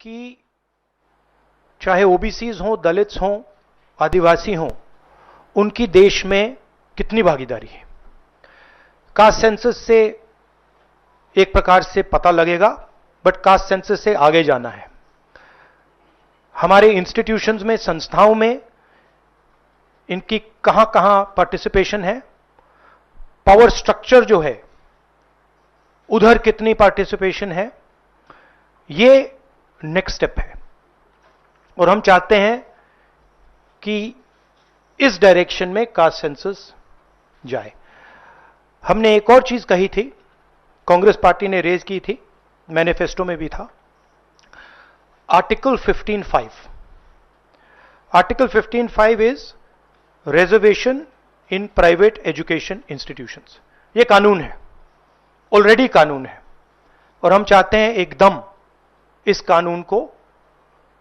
कि चाहे ओबीसीज हों, दलित्स हों, आदिवासी हों, उनकी देश में कितनी भागीदारी है। कास्ट सेंसस से एक प्रकार से पता लगेगा, बट कास्ट सेंसस से आगे जाना है। हमारे इंस्टीट्यूशंस में, संस्थाओं में इनकी कहां कहां पार्टिसिपेशन है, पावर स्ट्रक्चर जो है उधर कितनी पार्टिसिपेशन है, ये नेक्स्ट स्टेप है। और हम चाहते हैं कि इस डायरेक्शन में कास्ट सेंसस जाए। हमने एक और चीज कही थी, कांग्रेस पार्टी ने रेज की थी, मैनिफेस्टो में भी था, article 15(5). Article 15(5) is reservation in private education institutions. ये कानून है, ऑलरेडी कानून है, और हम चाहते हैं एकदम इस कानून को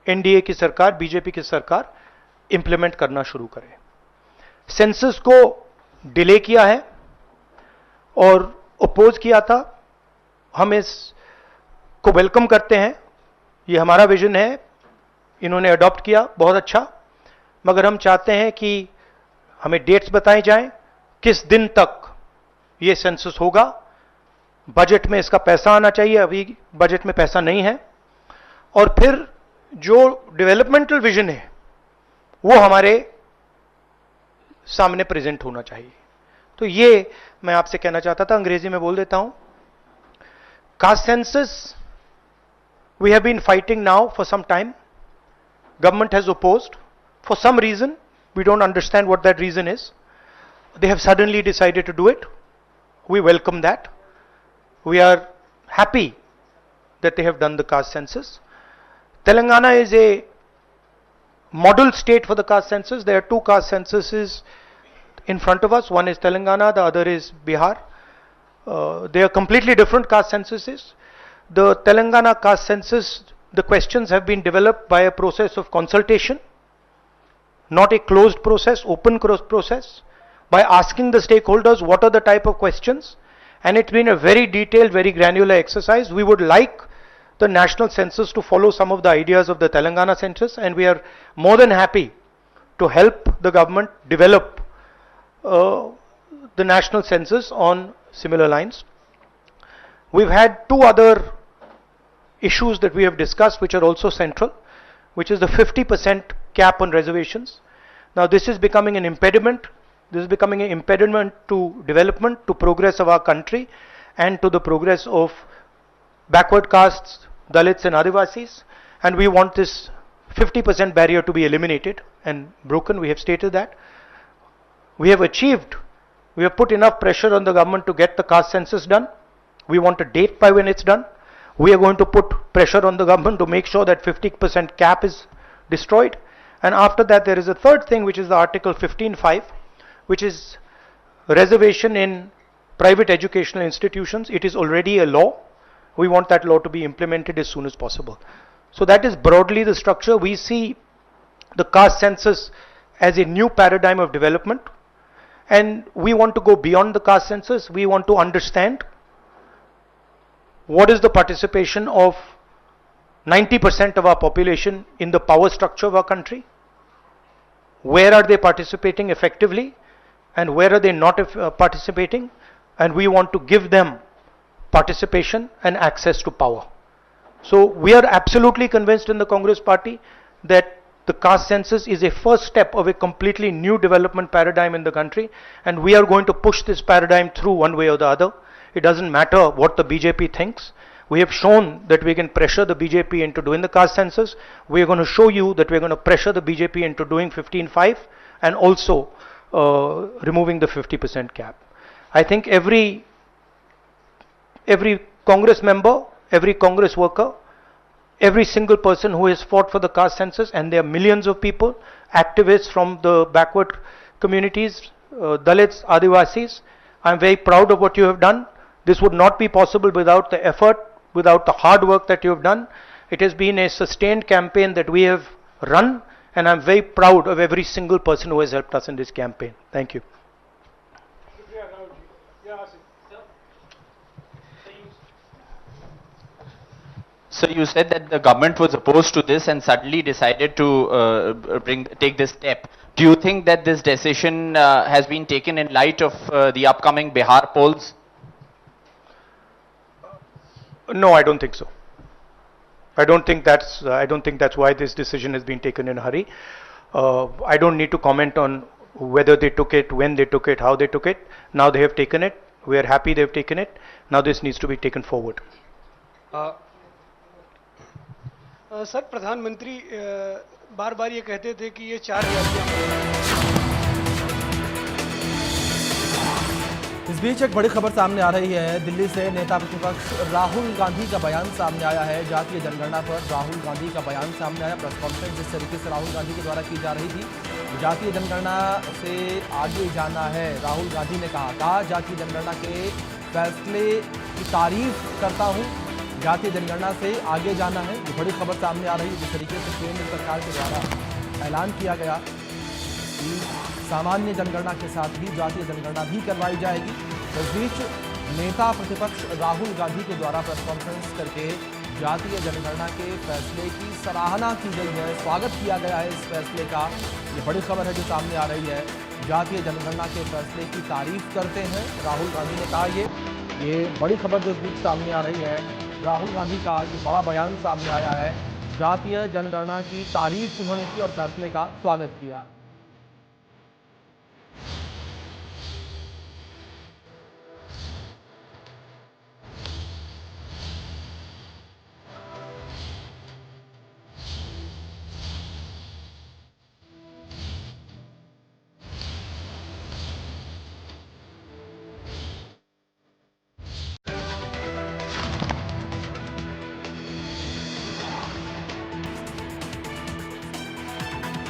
एनडीए की सरकार, बीजेपी की सरकार इंप्लीमेंट करना शुरू करे। सेंसस को डिले किया है और अपोज किया था, हम इसको वेलकम करते हैं, ये हमारा विजन है, इन्होंने अडॉप्ट किया, बहुत अच्छा। मगर हम चाहते हैं कि हमें डेट्स बताई जाएं, किस दिन तक ये सेंसस होगा, बजट में इसका पैसा आना चाहिए, अभी बजट में पैसा नहीं है, और फिर जो डेवलपमेंटल विजन है वो हमारे सामने प्रेजेंट होना चाहिए। तो ये मैं आपसे कहना चाहता था, अंग्रेजी में बोल देता हूं। Caste census we have been fighting now for some time. Government has opposed for some reason. We don't understand what that reason is. They have suddenly decided to do it. We welcome that. We are happy that they have done the caste census. Telangana is a model state for the caste census. There are two caste censuses in front of us. One is Telangana, the other is Bihar. They are completely different caste censuses. The Telangana caste census, the questions have been developed by a process of consultation, not a closed process, open process, by asking the stakeholders what are the type of questions, and it's been a very detailed, very granular exercise. We would like the national census to follow some of the ideas of the Telangana census, and we are more than happy to help the government develop the national census on similar lines. We've had two other issues that we have discussed which are also central, which is the 50% cap on reservations. Now this is becoming an impediment. This is becoming an impediment to development, to progress of our country, and to the progress of backward castes, Dalits and Adivasis. And we want this 50% barrier to be eliminated and broken. We have stated that. We have put enough pressure on the government to get the caste census done. We want a date by when it's done. We are going to put pressure on the government to make sure that 50% cap is destroyed. And after that, there is a third thing, which is the Article 15(5), which is reservation in private educational institutions. It is already a law. We want that law to be implemented as soon as possible. So that is broadly the structure. We see the caste census as a new paradigm of development, and we want to go beyond the caste census. We want to understand what is the participation of 90% of our population in the power structure of our country, where are they participating effectively, and where are they not participating, and we want to give them participation and access to power. So we are absolutely convinced in the Congress party that the caste census is a first step of a completely new development paradigm in the country, and we are going to push this paradigm through one way or the other. It doesn't matter what the BJP thinks. We have shown that we can pressure the BJP into doing the caste census. We are going to show you that we are going to pressure the BJP into doing 15(5) and also removing the 50% cap. I think every Congress member, every Congress worker, every single person who has fought for the caste census, and there are millions of people, activists from the backward communities, Dalits, Adivasis, I'm very proud of what you have done. This would not be possible without the effort, without the hard work that you have done. It has been a sustained campaign that we have run, and I'm very proud of every single person who has helped us in this campaign. Thank you. So you said that the government was opposed to this and suddenly decided to take this step. Do you think that this decision has been taken in light of the upcoming Bihar polls? No, I don't think so. I don't think that's why this decision has been taken in a hurry. I don't need to comment on whether they took it, when they took it, how they took it. Now they have taken it. We are happy they've taken it. Now this needs to be taken forward. Sir, प्रधानमंत्री बार बार ये कहते थे कि ये 4,000। इस बीच एक बड़ी खबर सामने आ रही है। दिल्ली से नेता प्रतिपक्ष राहुल गांधी का बयान सामने आया है। जातीय जनगणना पर राहुल गांधी का बयान सामने आया। प्रेस कॉन्फ्रेंस जिस तरीके से राहुल गांधी के द्वारा की जा रही थी, जातीय जनगणना से आगे जाना है, राहुल गांधी ने कहा जातीय जनगणना के फैसले की तारीफ करता हूँ, जातीय जनगणना से आगे जाना है। ये बड़ी खबर सामने आ रही है। जिस तरीके से केंद्र सरकार के द्वारा ऐलान किया गया कि सामान्य जनगणना के साथ ही जातीय जनगणना भी करवाई जाएगी। इस बीच नेता प्रतिपक्ष राहुल गांधी के द्वारा प्रेस कॉन्फ्रेंस करके जातीय जनगणना के फैसले की सराहना की गई है, स्वागत किया गया है इस फैसले का। ये बड़ी खबर है जो सामने आ रही है। जातीय जनगणना के फैसले की तारीफ करते हैं राहुल गांधी ने कहा। ये बड़ी खबर जो इस बीच सामने आ रही है, राहुल गांधी का ये बड़ा बयान सामने आया है। जातीय जनगणना की तारीफ उन्होंने की और फैसले का स्वागत किया।